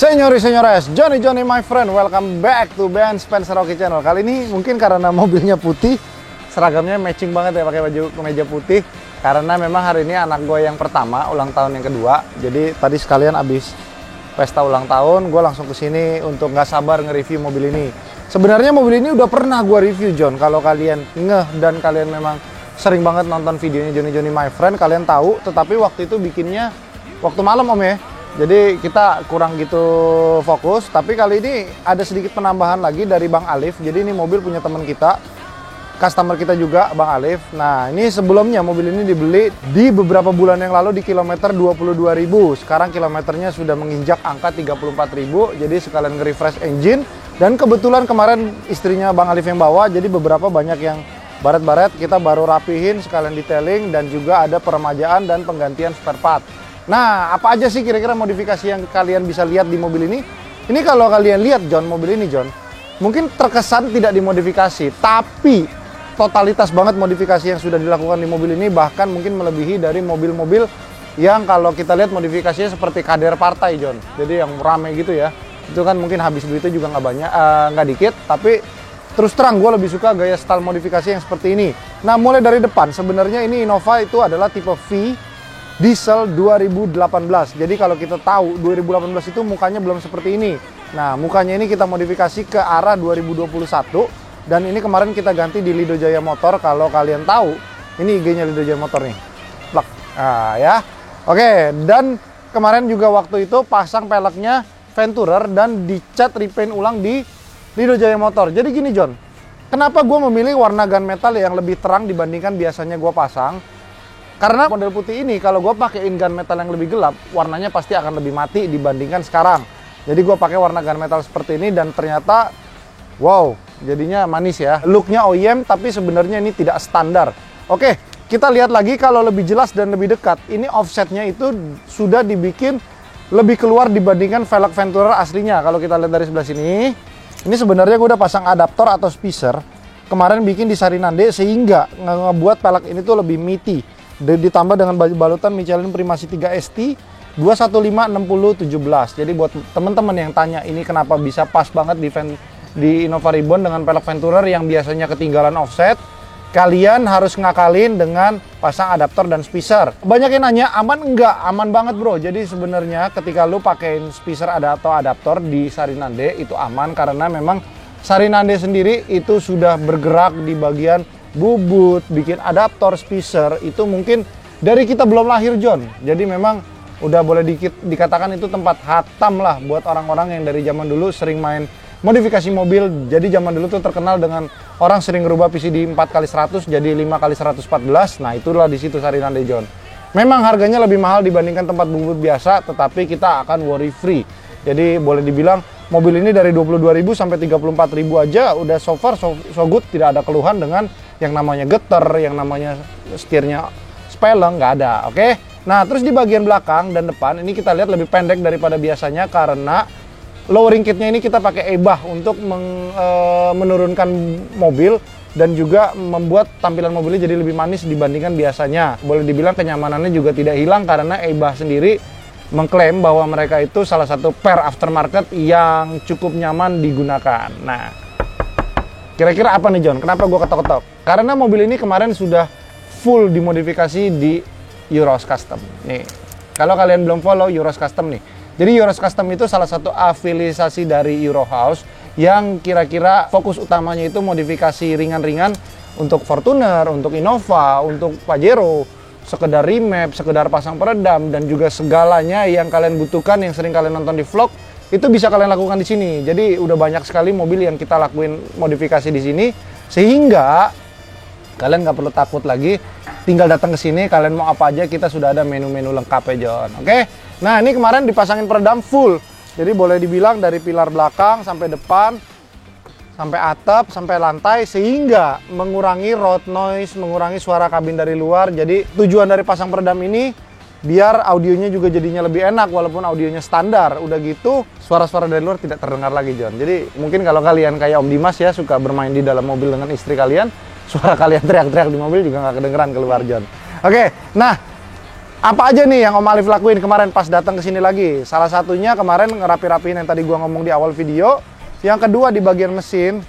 Senyori senyores, Johnny my friend, welcome back to Ben Spencer Oki Channel. Kali ini mungkin karena mobilnya putih, seragamnya matching banget ya, pakai baju kemeja putih. Karena memang hari ini anak gue yang pertama, ulang tahun yang kedua. Jadi tadi sekalian abis pesta ulang tahun, gue langsung kesini untuk nggak sabar nge-review mobil ini. Sebenarnya mobil ini udah pernah gue review, John. Kalau kalian ngeh dan kalian memang sering banget nonton videonya Johnny my friend, kalian tahu. Tetapi waktu itu bikinnya waktu malam om ya. Jadi kita kurang gitu fokus, tapi kali ini ada sedikit penambahan lagi dari Bang Alif. Jadi ini mobil punya teman kita, customer kita juga, Bang Alif. Nah ini sebelumnya mobil ini dibeli di beberapa bulan yang lalu di kilometer 22.000. Sekarang kilometernya sudah menginjak angka 34.000, jadi sekalian nge-refresh engine. Dan kebetulan kemarin istrinya Bang Alif yang bawa, jadi beberapa banyak yang baret-baret, kita baru rapihin, sekalian detailing, dan juga ada peremajaan dan penggantian spare part. Nah, apa aja sih kira-kira modifikasi yang kalian bisa lihat di mobil ini? Ini kalau kalian lihat, John, mobil ini, John, mungkin terkesan tidak dimodifikasi, tapi totalitas banget modifikasi yang sudah dilakukan di mobil ini, bahkan mungkin melebihi dari mobil-mobil yang kalau kita lihat modifikasinya seperti kader partai, John. Jadi yang rame gitu ya. Itu kan mungkin habis duitnya juga nggak banyak, nggak dikit, tapi terus terang gue lebih suka gaya style modifikasi yang seperti ini. Nah, mulai dari depan, sebenarnya ini Innova itu adalah tipe V diesel 2018. Jadi kalau kita tahu 2018 itu mukanya belum seperti ini. Nah, mukanya ini kita modifikasi ke arah 2021. Dan ini kemarin kita ganti di Lido Jaya Motor. Kalau kalian tahu, ini IG-nya Lido Jaya Motor nih. Plak. Nah, ya. Oke, dan kemarin juga waktu itu pasang peleknya Venturer dan dicat repaint ulang di Lido Jaya Motor. Jadi gini, John. Kenapa gue memilih warna gunmetal yang lebih terang dibandingkan biasanya gue pasang? Karena model putih ini kalau gue pakaiin gunmetal yang lebih gelap, warnanya pasti akan lebih mati dibandingkan sekarang. Jadi gue pakai warna gunmetal seperti ini dan ternyata wow, jadinya manis ya. Looknya OEM tapi sebenarnya ini tidak standar. Oke, kita lihat lagi kalau lebih jelas dan lebih dekat. Ini offsetnya itu sudah dibikin lebih keluar dibandingkan velg Venturer aslinya. Kalau kita lihat dari sebelah sini, ini sebenarnya gue udah pasang adaptor atau spacer. Kemarin bikin di Sarinande sehingga ngebuat velg ini tuh lebih meaty. Ditambah dengan balutan Michelin Primasi 3 ST 215/60/17. Jadi buat teman-teman yang tanya ini kenapa bisa pas banget di Innova Reborn dengan pelek Venturer yang biasanya ketinggalan offset, kalian harus ngakalin dengan pasang adaptor dan spacer. Banyak yang nanya aman enggak? Aman banget bro. Jadi sebenarnya ketika lu pakein spacer atau adaptor di Sarinande itu aman karena memang Sarinande sendiri itu sudah bergerak di bagian bubut, bikin adaptor, spacer, itu mungkin dari kita belum lahir, John. Jadi memang udah boleh dikatakan itu tempat hatam lah buat orang-orang yang dari zaman dulu sering main modifikasi mobil. Jadi zaman dulu tuh terkenal dengan orang sering ngerubah PCD 4x100 jadi 5x114. Nah itulah di situ Sarinande, John. Memang harganya lebih mahal dibandingkan tempat bubut biasa, tetapi kita akan worry free. Jadi boleh dibilang mobil ini dari 22.000 sampai 34.000 aja udah so far so good, tidak ada keluhan dengan yang namanya getar, yang namanya setirnya speleng, nggak ada, oke? Nah, terus di bagian belakang dan depan, ini kita lihat lebih pendek daripada biasanya karena lowering kitnya ini kita pakai ebah untuk menurunkan mobil dan juga membuat tampilan mobilnya jadi lebih manis dibandingkan biasanya. Boleh dibilang kenyamanannya juga tidak hilang karena ebah sendiri mengklaim bahwa mereka itu salah satu pair aftermarket yang cukup nyaman digunakan. Nah, kira-kira apa nih John? Kenapa gue ketok-ketok? Karena mobil ini kemarin sudah full dimodifikasi di Euros Custom. Nih, kalau kalian belum follow Euros Custom nih. Jadi Euros Custom itu salah satu afiliasi dari Euro House yang kira-kira fokus utamanya itu modifikasi ringan-ringan untuk Fortuner, untuk Innova, untuk Pajero, sekedar remap, sekedar pasang peredam, dan juga segalanya yang kalian butuhkan, yang sering kalian nonton di vlog, itu bisa kalian lakukan di sini. Jadi udah banyak sekali mobil yang kita lakuin modifikasi di sini, sehingga kalian nggak perlu takut lagi. Tinggal datang ke sini, kalian mau apa aja, kita sudah ada menu-menu lengkap ya John. Oke? Nah ini kemarin dipasangin peredam full. Jadi boleh dibilang dari pilar belakang sampai depan, sampai atap, sampai lantai, sehingga mengurangi road noise, mengurangi suara kabin dari luar. Jadi tujuan dari pasang peredam ini biar audionya juga jadinya lebih enak walaupun audionya standar. Udah gitu suara-suara dari luar tidak terdengar lagi John. Jadi mungkin kalau kalian kayak Om Dimas ya suka bermain di dalam mobil dengan istri kalian, suara kalian teriak-teriak di mobil juga nggak kedengeran keluar John. Oke, nah Apa aja nih yang Om Alif lakuin kemarin pas datang ke sini lagi? Salah satunya kemarin ngerapi-rapiin yang tadi gua ngomong di awal video. Yang kedua di bagian mesin.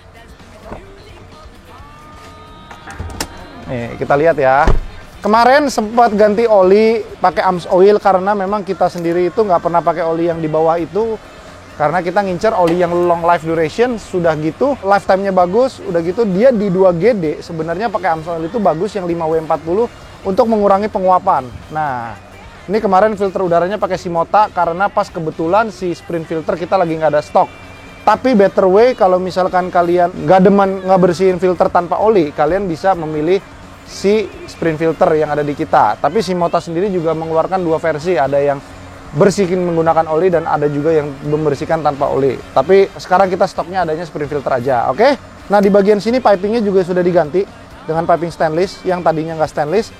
Nih, kita lihat ya. Kemarin sempat ganti oli pakai AMS oil karena memang kita sendiri itu nggak pernah pakai oli yang di bawah itu. Karena kita ngincer oli yang long life duration, sudah gitu lifetime-nya bagus, udah gitu dia di 2GD sebenarnya pakai AMS oil itu bagus yang 5W40 untuk mengurangi penguapan. Nah, ini kemarin filter udaranya pakai Shimota karena pas kebetulan si sprint filter kita lagi nggak ada stok. Tapi better way kalau misalkan kalian nggak demen ngebersihin filter tanpa oli, kalian bisa memilih si sprint filter yang ada di kita. Tapi Shimota sendiri juga mengeluarkan dua versi, ada yang bersihin menggunakan oli dan ada juga yang membersihkan tanpa oli. Tapi sekarang kita stoknya adanya sprint filter aja, oke? Nah, di bagian sini pipingnya juga sudah diganti dengan piping stainless yang tadinya nggak stainless.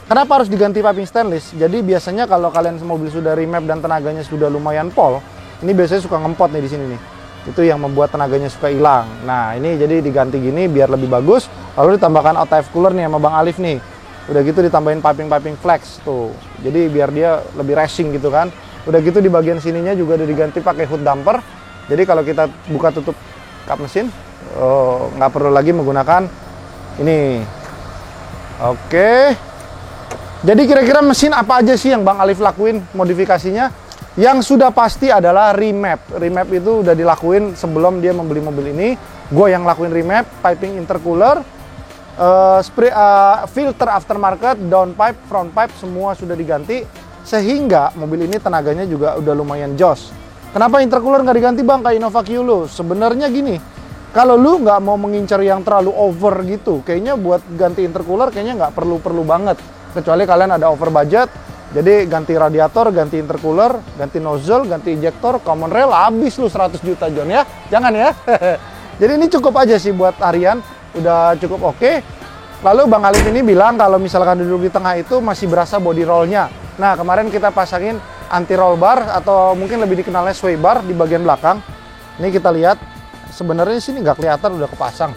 Kenapa harus diganti piping stainless? Jadi biasanya kalau kalian mobil sudah remap dan tenaganya sudah lumayan pol, ini biasanya suka ngempot nih di sini nih. Itu yang membuat tenaganya suka hilang. Nah, ini jadi diganti gini biar lebih bagus. Lalu ditambahkan OTF cooler nih sama Bang Alif nih. Udah gitu ditambahin piping flex tuh. Jadi biar dia lebih racing gitu kan. Udah gitu di bagian sininya juga udah diganti pakai hood damper. Jadi kalau kita buka tutup kap mesin, nggak perlu lagi menggunakan ini. Oke. Jadi kira-kira mesin apa aja sih yang Bang Alif lakuin modifikasinya? Yang sudah pasti adalah remap. Remap itu udah dilakuin sebelum dia membeli mobil ini. Gue yang lakuin remap, piping intercooler, filter aftermarket, downpipe, front pipe semua sudah diganti. Sehingga mobil ini tenaganya juga udah lumayan jos. Kenapa intercooler nggak diganti Bang kayak Innova Q lu? Sebenarnya gini, kalau lu nggak mau mengincar yang terlalu over gitu, kayaknya buat ganti intercooler kayaknya nggak perlu banget. Kecuali kalian ada over budget, jadi ganti radiator, ganti intercooler, ganti nozzle, ganti injektor, common rail, habis lu 100 juta John ya. Jangan ya. Jadi ini cukup aja sih buat harian, udah cukup oke. Lalu Bang Alif ini bilang kalau misalkan duduk di tengah itu masih berasa body rollnya. Nah, kemarin kita pasangin anti roll bar atau mungkin lebih dikenalnya sway bar di bagian belakang. Ini kita lihat, sebenarnya sini nggak kelihatan udah kepasang.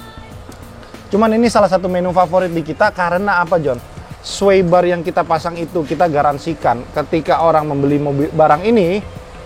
Cuman ini salah satu menu favorit di kita karena apa John? Sway bar yang kita pasang itu kita garansikan ketika orang membeli mobil barang ini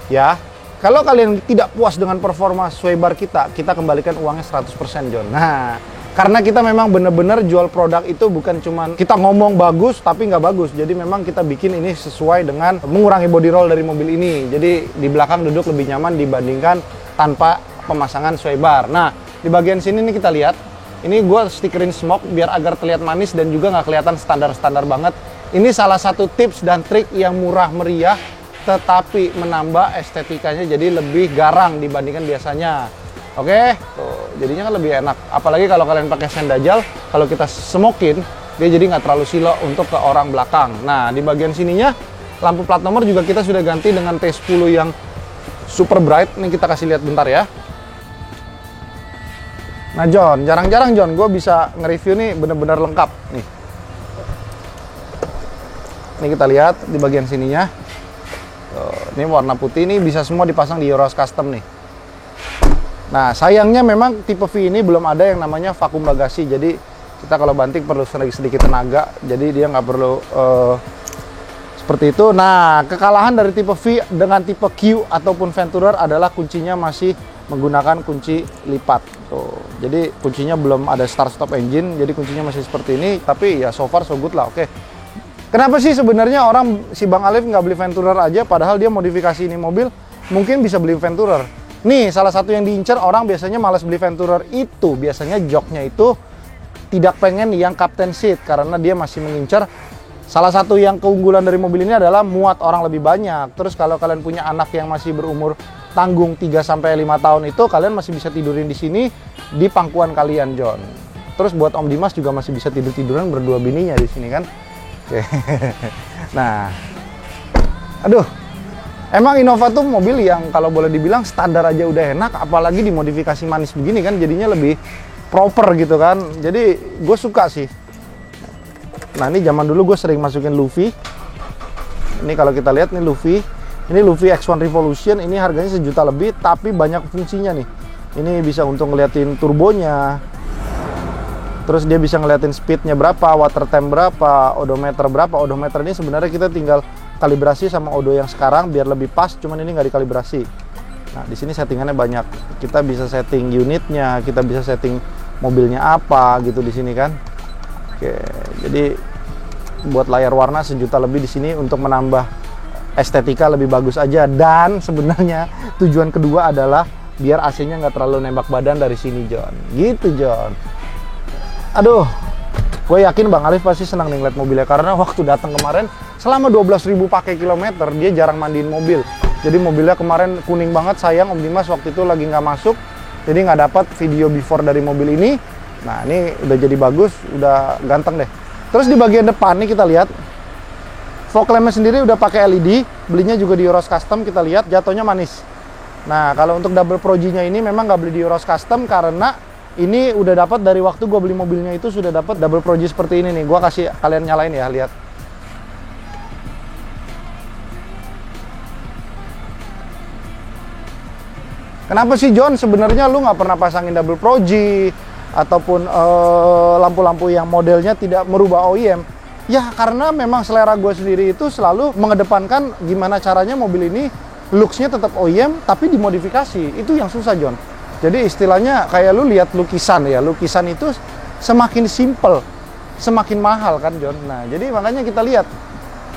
ya, kalau kalian tidak puas dengan performa sway bar kita kembalikan uangnya 100% John. Nah, karena kita memang bener-bener jual produk itu bukan cuman kita ngomong bagus tapi nggak bagus. Jadi memang kita bikin ini sesuai dengan mengurangi body roll dari mobil ini. Jadi di belakang duduk lebih nyaman dibandingkan tanpa pemasangan sway bar. Nah, di bagian sini nih kita lihat, ini gue stikerin smoke biar agar terlihat manis dan juga nggak kelihatan standar-standar banget. Ini salah satu tips dan trik yang murah meriah tetapi menambah estetikanya jadi lebih garang dibandingkan biasanya. Oke, tuh, jadinya kan lebih enak. Apalagi kalau kalian pakai sen Dajjal, kalau kita smokin, dia jadi nggak terlalu silo untuk ke orang belakang. Nah, di bagian sininya, lampu plat nomor juga kita sudah ganti dengan T10 yang super bright. Ini kita kasih lihat bentar ya. Nah John, jarang-jarang John, gue bisa nge-review nih bener-bener lengkap. Nih. Ini kita lihat di bagian sininya. Ini warna putih, ini bisa semua dipasang di Euros Custom nih. Nah, sayangnya memang tipe V ini belum ada yang namanya vakum bagasi. Jadi kita kalau banting perlu sedikit tenaga. Jadi dia nggak perlu seperti itu. Nah, kekalahan dari tipe V dengan tipe Q ataupun Venturer adalah kuncinya masih menggunakan kunci lipat. Tuh. Jadi kuncinya belum ada start stop engine. Jadi kuncinya masih seperti ini. Tapi ya so far so good lah. Oke. Kenapa sih sebenarnya orang si Bang Alif nggak beli Venturer aja? Padahal dia modifikasi ini mobil mungkin bisa beli Venturer. Nih, salah satu yang diincar orang biasanya malas beli Venturer itu. Biasanya joknya itu tidak pengen yang captain seat. Karena dia masih mengincar. Salah satu yang keunggulan dari mobil ini adalah muat orang lebih banyak. Terus kalau kalian punya anak yang masih berumur tanggung 3-5 tahun itu, kalian masih bisa tidurin di sini di pangkuan kalian, John. Terus buat Om Dimas juga masih bisa tidur-tiduran berdua bininya di sini kan. Oke. Nah. Aduh. Emang Innova tuh mobil yang kalau boleh dibilang standar aja udah enak, apalagi dimodifikasi manis begini kan jadinya lebih proper gitu kan. Jadi gue suka sih. Nah, ini zaman dulu gue sering masukin Luffy. Ini kalau kita lihat nih Luffy. Ini Luffy X1 Revolution, ini harganya 1 juta lebih, tapi banyak fungsinya nih. Ini bisa untuk ngeliatin turbonya. Terus dia bisa ngeliatin speednya berapa, water temp berapa, odometer berapa. Odometer ini sebenarnya kita tinggal kalibrasi sama Odo yang sekarang biar lebih pas, cuman ini nggak dikalibrasi. Nah, di sini settingannya banyak. Kita bisa setting unitnya, kita bisa setting mobilnya apa gitu di sini kan. Oke, jadi buat layar warna 1 juta lebih di sini untuk menambah estetika lebih bagus aja. Dan sebenarnya tujuan kedua adalah biar AC-nya nggak terlalu nembak badan dari sini, John. Gitu, John. Aduh, gue yakin Bang Alif pasti senang nih ngeliat mobilnya, karena waktu datang kemarin selama 12.000 pakai kilometer dia jarang mandiin mobil. Jadi mobilnya kemarin kuning banget, sayang Om Dimas waktu itu lagi nggak masuk, jadi nggak dapat video before dari mobil ini. Nah, ini udah jadi bagus, udah ganteng deh. Terus di bagian depan nih kita lihat fog lampnya sendiri udah pakai LED, belinya juga di Euros Custom. Kita lihat jatuhnya manis. Nah, kalau untuk double Pro G-nya ini memang nggak beli di Euros Custom karena ini udah dapat dari waktu gue beli mobilnya itu, sudah dapat double Pro G seperti ini nih. Gue kasih kalian nyalain ya, lihat. Kenapa sih John sebenarnya lu nggak pernah pasangin double Pro G ataupun lampu-lampu yang modelnya tidak merubah OEM? Ya karena memang selera gue sendiri itu selalu mengedepankan gimana caranya mobil ini looks-nya tetap OEM tapi dimodifikasi. Itu yang susah, John. Jadi istilahnya kayak lu lihat lukisan ya, lukisan itu semakin simple, semakin mahal kan, John. Nah, jadi makanya kita lihat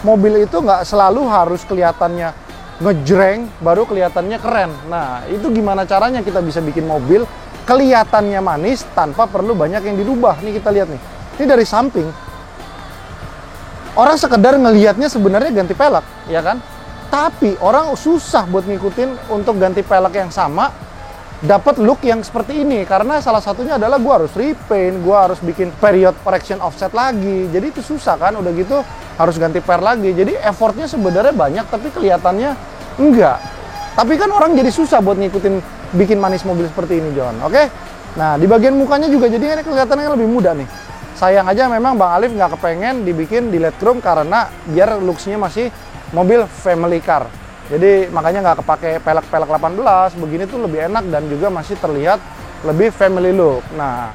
mobil itu nggak selalu harus kelihatannya ngejreng baru kelihatannya keren. Nah, itu gimana caranya kita bisa bikin mobil kelihatannya manis tanpa perlu banyak yang dirubah. Nih kita lihat nih. Ini dari samping. Orang sekedar ngelihatnya sebenarnya ganti pelek, ya kan? Tapi orang susah buat ngikutin untuk ganti pelek yang sama dapat look yang seperti ini, karena salah satunya adalah gua harus repaint, gua harus bikin period correction offset lagi. Jadi itu susah kan, udah gitu harus ganti per lagi. Jadi effortnya sebenarnya banyak tapi kelihatannya enggak. Tapi kan orang jadi susah buat ngikutin bikin manis mobil seperti ini, John. Oke? Nah, di bagian mukanya juga jadi kelihatannya lebih muda nih. Sayang aja memang Bang Alif nggak kepengen dibikin di LED-chrome karena biar looks-nya masih mobil family car. Jadi makanya nggak kepake pelek-pelek 18, begini tuh lebih enak dan juga masih terlihat lebih family look. Nah,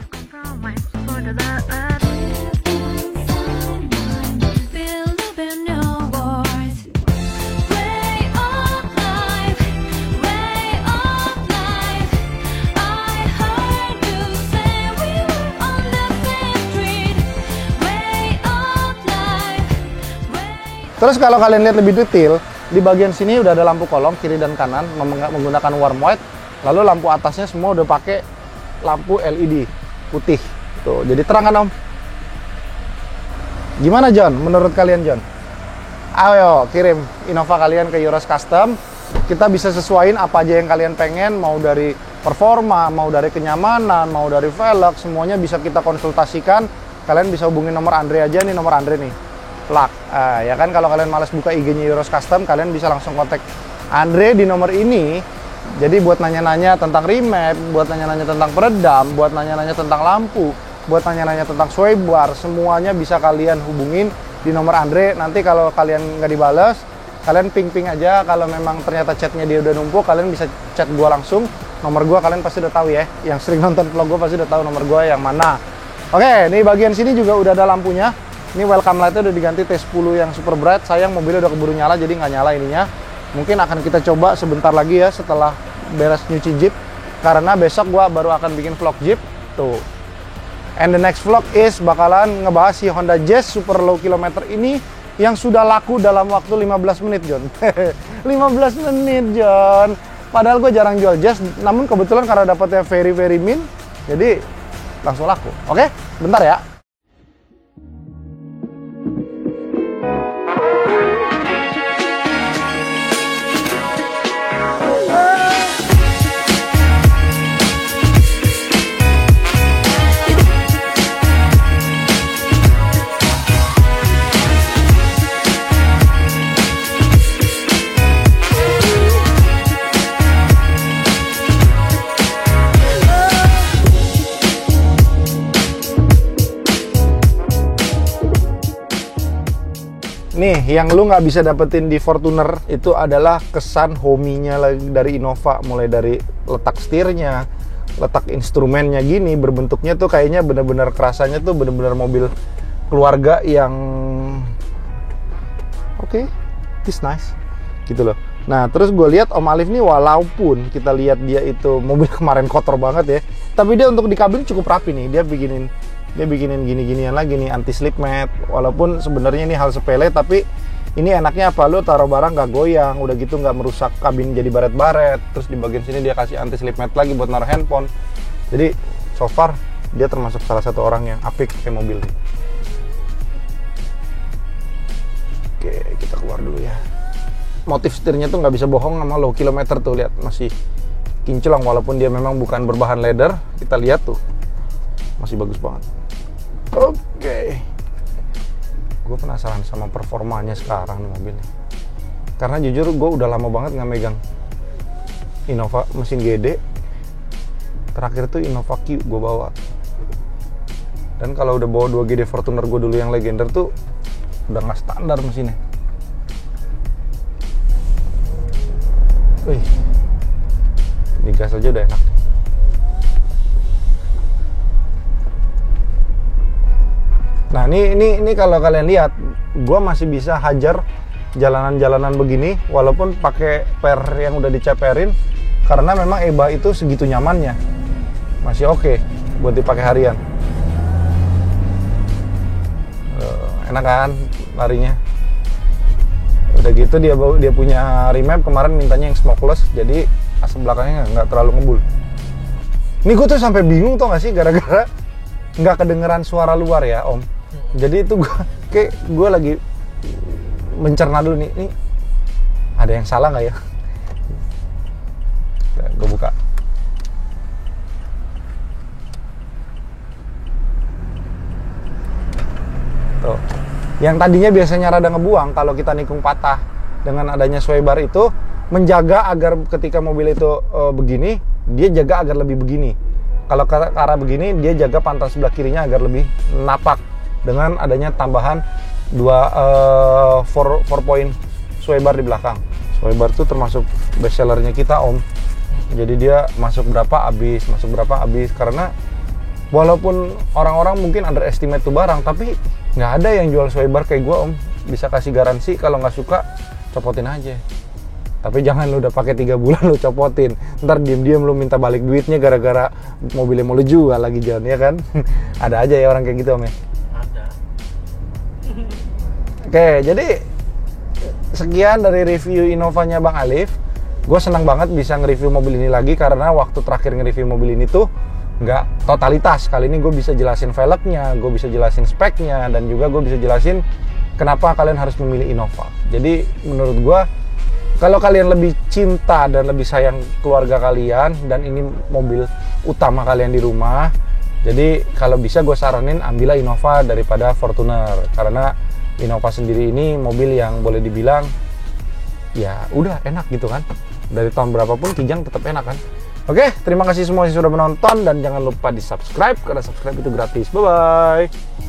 terus kalau kalian lihat lebih detail, di bagian sini udah ada lampu kolong kiri dan kanan menggunakan warm white. Lalu lampu atasnya semua udah pakai lampu LED putih. Tuh, jadi terang kan Om? Gimana John? Menurut kalian John? Ayo kirim Innova kalian ke Euros Custom. Kita bisa sesuaiin apa aja yang kalian pengen, mau dari performa, mau dari kenyamanan, mau dari velg, semuanya bisa kita konsultasikan. Kalian bisa hubungin nomor Andre aja, nih nomor Andre nih. Plak. Ya kan, kalau kalian males buka IG-nya Euros Custom, kalian bisa langsung kontak Andre di nomor ini. Jadi buat nanya-nanya tentang remap, buat nanya-nanya tentang peredam, buat nanya-nanya tentang lampu, buat nanya-nanya tentang sway bar, semuanya bisa kalian hubungin di nomor Andre. Nanti kalau kalian nggak dibales, kalian ping-ping aja. Kalau memang ternyata chatnya dia udah numpuk, kalian bisa chat gua langsung. Nomor gua kalian pasti udah tahu ya. Yang sering nonton vlog gua pasti udah tahu nomor gua yang mana. Oke, nih bagian sini juga udah ada lampunya. Ini welcome light-nya udah diganti T10 yang super bright. Sayang mobilnya udah keburu nyala jadi nggak nyala ininya. Mungkin akan kita coba sebentar lagi ya setelah beres nyuci Jeep. Karena besok gua baru akan bikin vlog Jeep. Tuh. And the next vlog is bakalan ngebahas si Honda Jazz super low kilometer ini yang sudah laku dalam waktu 15 menit, John. 15 menit, John. Padahal gue jarang jual Jazz, namun kebetulan karena dapatnya very min, jadi langsung laku. Oke, bentar ya. Nih, yang lu nggak bisa dapetin di Fortuner itu adalah kesan homey-nya dari Innova. Mulai dari letak setirnya, letak instrumennya gini, berbentuknya tuh kayaknya bener-bener kerasanya tuh bener-bener mobil keluarga yang oke. is nice gitu loh. Nah terus gue lihat Om Alif nih, walaupun kita lihat dia itu mobil kemarin kotor banget ya, tapi dia untuk di kabin cukup rapi nih. Dia bikinin gini-ginian lagi nih, anti slip mat. Walaupun sebenarnya ini hal sepele, tapi ini enaknya apa, lu taruh barang gak goyang, udah gitu gak merusak kabin jadi baret-baret. Terus di bagian sini dia kasih anti slip mat lagi buat naruh handphone. Jadi so far dia termasuk salah satu orang yang apik pakai mobil nih. Oke, kita keluar dulu ya. Motif setirnya tuh nggak bisa bohong sama low kilometer tuh, lihat masih kinclong walaupun dia memang bukan berbahan leather. Kita lihat tuh masih bagus banget. Oke, gue penasaran sama performanya sekarang nih mobil nih. Karena jujur gue udah lama banget nggak megang Innova mesin GD. Terakhir tuh Innova Q gue bawa. Dan kalau udah bawa 2 GD Fortuner gue dulu yang legender tuh udah nggak standar mesinnya. Wih, digas aja udah enak. Nah ini kalau kalian lihat, gue masih bisa hajar jalanan-jalanan begini walaupun pakai per yang udah diceperin, karena memang EBA itu segitu nyamannya, masih oke buat dipakai harian. Enak kan larinya. Udah gitu dia punya remap kemarin, mintanya yang smokeless, jadi asap belakangnya nggak terlalu ngebul. Ini gue tuh sampai bingung tau gak sih, gara-gara nggak kedengeran suara luar ya Om. Jadi itu gue lagi mencerna dulu nih ada yang salah nggak ya. Gue buka. Tuh. Yang tadinya biasanya rada ngebuang kalau kita nikung patah, dengan adanya sway bar itu menjaga agar ketika mobil itu begini, dia jaga agar lebih begini. Kalau ke arah begini, dia jaga pantal sebelah kirinya agar lebih napak, dengan adanya tambahan 4 point sway bar di belakang. Sway bar itu termasuk best sellernya kita Om. Jadi dia masuk berapa habis, karena walaupun orang-orang mungkin underestimate tuh barang, tapi nggak ada yang jual sway bar kayak gue Om. Bisa kasih garansi, kalau nggak suka copotin aja. Tapi jangan lu udah pakai 3 bulan lu copotin, ntar diem-diem lu minta balik duitnya gara-gara mobilnya mau lu jual lagi jalan, ya kan? Ada aja ya orang kayak gitu Om ya. Ada. Oke, jadi sekian dari review Innovanya Bang Alif. Gue senang banget bisa nge-review mobil ini lagi, karena waktu terakhir nge-review mobil ini tuh nggak totalitas. Kali ini gue bisa jelasin velgnya, gue bisa jelasin speknya, dan juga gue bisa jelasin kenapa kalian harus memilih Innova. Jadi menurut gue, kalau kalian lebih cinta dan lebih sayang keluarga kalian, dan ini mobil utama kalian di rumah, jadi kalau bisa gue saranin ambillah Innova daripada Fortuner. Karena Innova sendiri ini mobil yang boleh dibilang ya udah enak gitu kan. Dari tahun berapapun Kijang tetap enak kan. Oke, terima kasih semua yang sudah menonton, dan jangan lupa di subscribe, karena subscribe itu gratis. Bye-bye.